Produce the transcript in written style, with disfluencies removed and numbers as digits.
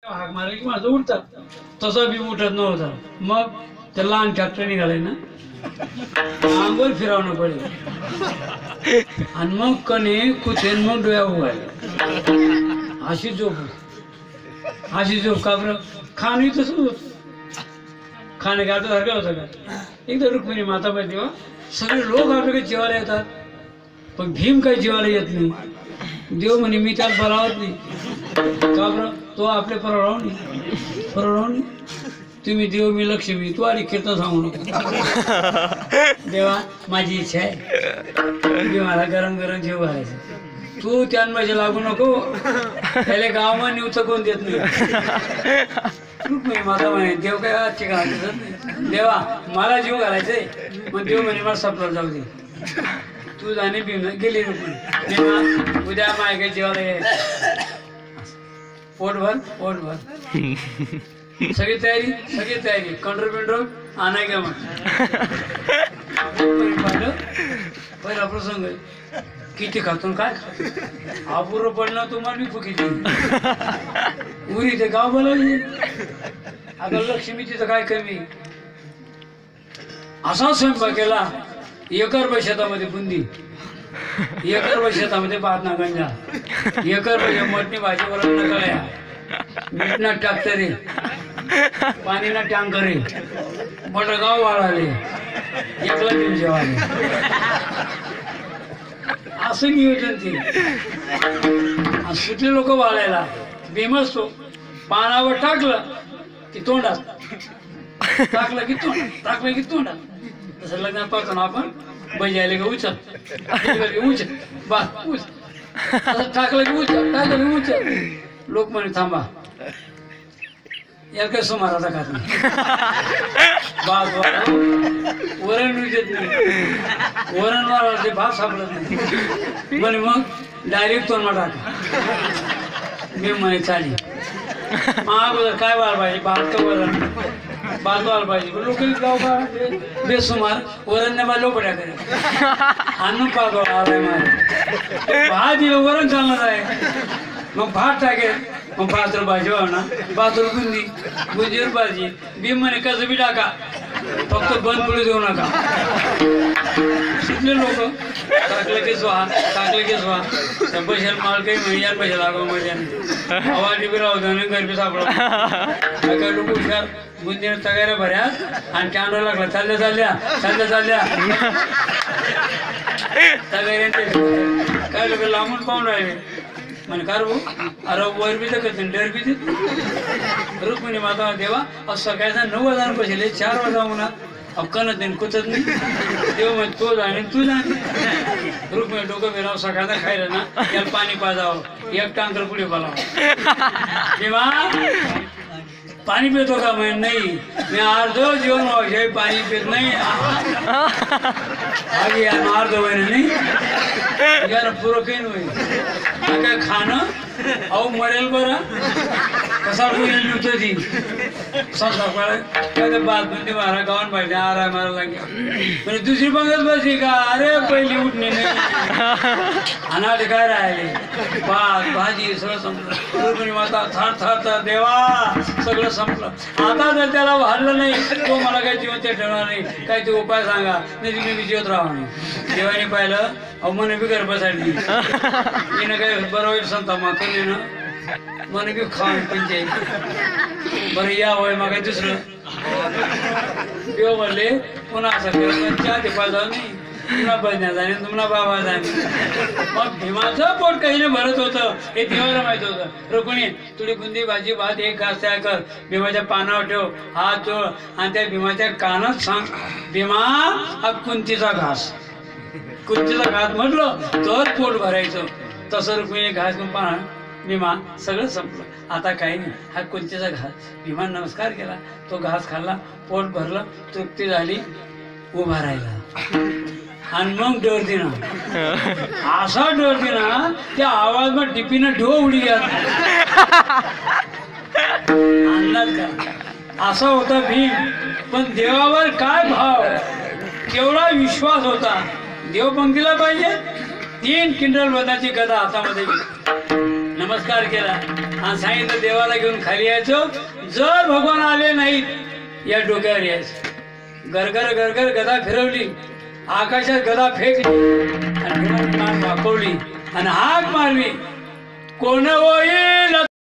हाक मारली की माझं उठतात, तसा बी उठत नव्हता. मग त्या लहान ट्रॅक्टर निघालाय ना, अंगोल फिरवणं पडेल आणि मग कणे कुठेन मग डोळ्या उघायला अशी झोप का बरं. खाणं तसंच होत, खाणं काय आता सारखं होतं का. एकदा रुक्मिणी माता पाहिजे तेव्हा सगळे लोक आपल्याकडे जेवायला येतात, पण भीम काही जेवायला येत नाही. देव म्हणे मी त्यात बरावत नाही. का बरं, तो आपले परवडावणी तुम्ही देव मी लक्ष्मी, तू आणि कीर्तन सांगू नको. देवा माझी इच्छा आहे की मला गरम गरम जेव घालायचं, तू त्यांमध्ये लागू नको. त्याला गावामध्ये निवचं कोण देत नाही. माझा म्हणे देव काय आजची घालत नाही. देवा मला जीव घालायचंय. मग देव म्हणे मला सपला जाऊ दे, तू जाणे भीम गेली रुक्मिणी. उद्या माय काय जेवायला ये, पोटभर सगळी तयारी कंट्रोल आणाय का. मग पहिला प्रसंग किती खातून काय अपूर्व पडलं तुम्हाला मी फुकी उरी ते गाव बोलावली. आता लक्ष्मी तिथं काय कमी. असा स्वयंपाक केला, एकर शेतामध्ये बुंदी, एकर शेतामध्ये भात ना गंजा, एकर मोठणी भाजी बरोबर नकळ्या, मीठ ना टाकतरे, पाणी ना टँकरे, मोठं गाव वाळाले, एकला घेऊन जेवाले. असं नियोजन ते. सुटले लोक वाळायला भीम असतो. पानावर टाकलं की तोंडात, टाकलं की तोंडात. तसं लग्नात पाहतो ना आपण, बजायले का उचल बस उच, असं टाकलं की उचल. लोक म्हणे थांबा यार काय सुमाराचा खात नाही. वरण विजत नाही, वरण वाढवते भात सापडत नाही. म्हणे मग डायरेक्ट तोंडा टाका. मी म्हणे चाली मग काय वाढ पाहिजे, भात का वरण, भात वाढ पाहिजे. लोक गाव बेसुमार वरण नाही मला लोकड्या करे आणून पागवा आलाय मला भात दिलं वरण चालणार आहे. मग भात टाकेल, मग 5 रुपये भाजी वाढणार, 5 रुपये बुंदीवर भाजी. भीम म्हणे कसं बी टाका, फक्त बंद पुढे देऊ नका. शिकले लोक टाकलं की स्वाहा त्या पैशाला माल काही म्हणे यार पैसे लागो मध्ये आवाज बी राहतो आणि गरबी सापडा. काय लोक हुशार बुंदीवर तगाऱ्या भऱ्या आणि कॅमेरा लागला चालल्या तगाऱ्या. काय लोक लांबून पाहून राहिले म्हणे कार भाऊ अरे वर बी तर डर बी देत. रुक्मिणी माता देवा असं काय 9,000 पैसे 4 वाजा होणार अक्कनच नाही कुचत नाही. देव म्हणे तो जाणे तू जाणे. रुक्मिणी डोकं फिरावं सकाळचा खायला ना याला पाणी पाजावं, एक टांकर पुढे बोलावं. देवा पाणी पितो का म्हणे नाही, मी अर्ध जेवण व्हायचे पाणी पित नाही. आधी अर्ध व्हायला नाही यार पुरं काही नाही. काय खाणं अहो मरेल बरं कसा बोलेल नव्हतं ती सकाळ बातमी मारा गावान पाहिजे आराय मारा लागल्या. म्हणजे दुसरी बघत बसली का अरे पहिली उठणे नाही अनाथ काय राहिले भात भाजी सगळं संपलं. माता थार देवा सगळं संपलं. आता जर त्याला वाढलं नाही तो मला काही जीवन ते ठेवणार नाही, काय ते उपाय सांगा नाही मी जीवत राहणार नाही. देवाने पाहिलं अहो मन बी गरबासाठी येणं काय बरोबर संता मातली ना मन बी खाऊन पंचायत बरं या वय मग काय दुसरं देव म्हणले पुन्हा असं चहा ते पाहिजे नाही पुन्हा बजण्या जाणे तुम्हाला बाबा जाणे. मग भीमाचं पोट काही नाही भरत होतं हे देवाला माहित होतं. रुक्मिणी तुझी बुंदी भाजी भात एक घास तयार कर, भीमाच्या पानावर ठेव, हात जोड आणि त्या भीमाच्या कानात सांग भीमा हा कुंतीचा घास म्हटलं तर पोट भरायचं. तसं रुक्मिणी घास घेऊन पाहा भीमा सगळं संपलं. आता काही नाही, हा कुंतीचा घास. भीमा नमस्कार केला, तो घास खाल्ला, पोट भरलं, तृप्ती झाली, उभा राहिला. आणि मग डोर दिना असा डोर दिना त्या आवाज मग टिपीनं ढो उडी गेला. अंदाज का असा होता भीम. पण देवावर काय भाव, केवढा विश्वास होता. देव पंक्तीला पाहिजे 3 क्विंटल वजनाची गदा हातामध्ये नमस्कार केला आणि सांगितलं देवाला घेऊन खाली यायचो. जर भगवान आले नाहीत या डोक्यावर यायचं. गरगर गरगर गदा फिरवली, आकाशात गदा फेकली आणि मान वाकवली आणि हाक मारली, कोण होईल